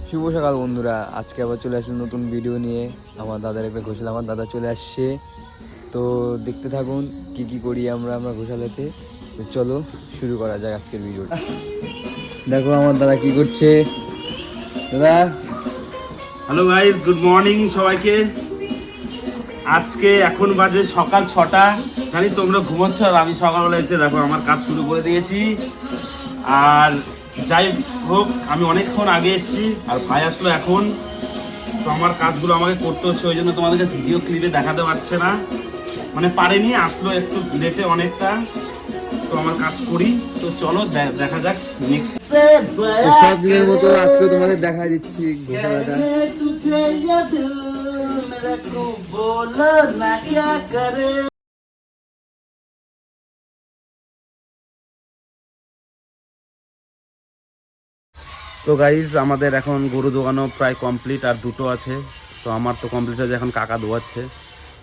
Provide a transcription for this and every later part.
শুভ সকাল বন্ধুরা, আজকে আবার চলে আসলাম নতুন ভিডিও নিয়ে। আমার দাদার একটা ঘোষাল, আমার দাদা চলে আসছে। তো দেখতে থাকুন কি কি করি আমরা ঘোষালেতে। তো চলো শুরু করা যাক আজকের ভিডিওটা। দেখো আমার দাদা কি করছে। দাদা হ্যালো গাইস, গুড মর্নিং সবাইকে। আজকে এখন বাজে সকাল 6টা। জানি তোমরা ঘুমাচ্ছ আর আমি সকালবেলা এসে দেখো আমার কাজ শুরু করে দিয়েছি। আর যাই হোক, আমি অনেকক্ষণ আগে এসেছি আর ভাই আসলো এখন। তো আমার কাজগুলো আমাকে করতে হচ্ছে, ওই জন্য তোমাদেরকে ভিডিও ক্লিপে দেখাতে পারছে না, মানে পারেনি, আসলো একটু লেটে অনেকটা। তো আমার কাজ করি, তো চলো দেখা যাক নেক্সট। সব দিনের মতো আজকে তোমাদের দেখা দিচ্ছি ঘোষালাটা। তো গাইজ আমাদের এখন গরু দোয়ানো প্রায় কমপ্লিট, আর দুটো আছে। তো আমার তো কমপ্লিট হয়েছে, এখন কাকা দোয়াচ্ছে।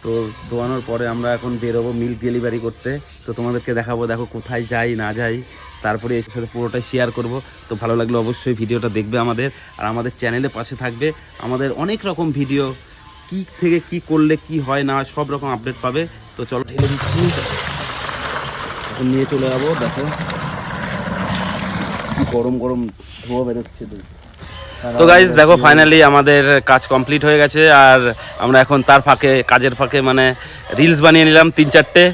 তো দোয়ানোর পরে আমরা এখন বেরোবো মিল্ক ডেলিভারি করতে। তো তোমাদেরকে দেখাবো, দেখো কোথায় যাই না যাই, তারপরে এর সাথে পুরোটাই শেয়ার করব। তো ভালো লাগলে অবশ্যই ভিডিওটা দেখবে আমাদের, আর আমাদের চ্যানেলে পাশে থাকবে। আমাদের অনেক রকম ভিডিও, কি থেকে কি করলে কি হয় না হয় সব রকম আপডেট পাবে। তো চলো ঢেলে দিচ্ছি, এখন নিয়ে চলে যাবো। দেখো কি গরম গরম ধোয়া বেরোচ্ছে। তো গাইজ দেখো ফাইনালি আমাদের কাজ কমপ্লিট হয়ে গেছে, আর আমরা এখন তার ফাঁকে, কাজের ফাঁকে মানে রিলস বানিয়ে নিলাম 3-4টে।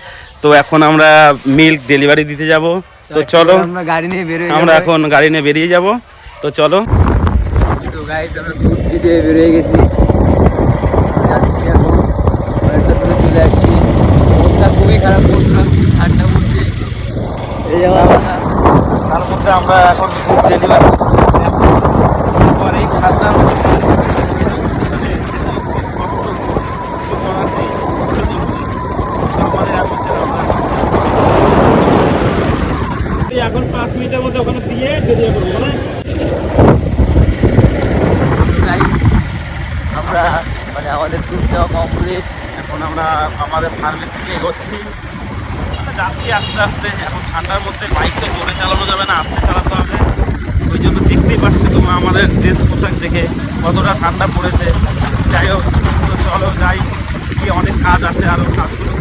তো এখন আমরা মিল্ক ডেলিভারি দিতে যাব। তো চলো আমরা গাড়ি নিয়ে বেরোই, আমরা এখন গাড়ি নিয়ে বেরিয়ে যাব। তো চলো। সো গাইস আমরা দুধ দিতে বেরিয়ে গেছি, যাচ্ছি এখন। অনেকটা দূরে চলে আসছি। অবস্থা খুবই খারাপ, বন্ধুরা ঠান্ডা পড়ছে। এই যাওয়া তার মধ্যে আমরা এখন দুধ ডেলিভারি এই ঠান্ডার এখন 5 মিনিটের মধ্যে ওখানে দিয়ে বেরিয়ে পড়বো না। আমরা মানে আমাদের দুধ দেওয়া কমপ্লিট। এখন আমরা আমাদের ফার্মের দিকে এগোচ্ছি, যাচ্ছি আস্তে আস্তে। এখন ঠান্ডার মধ্যে বাইক তো জোরে চালানো যাবে না, আস্তে চালাতে হবে। ওই জন্য দেখতেই পাচ্ছি তোমরা আমাদের ড্রেস পোশাক দেখে কতটা ঠান্ডা পড়েছে। যাই হোক, তো চলো যাই, কি অনেক কাজ আছে, আরও কাজগুলো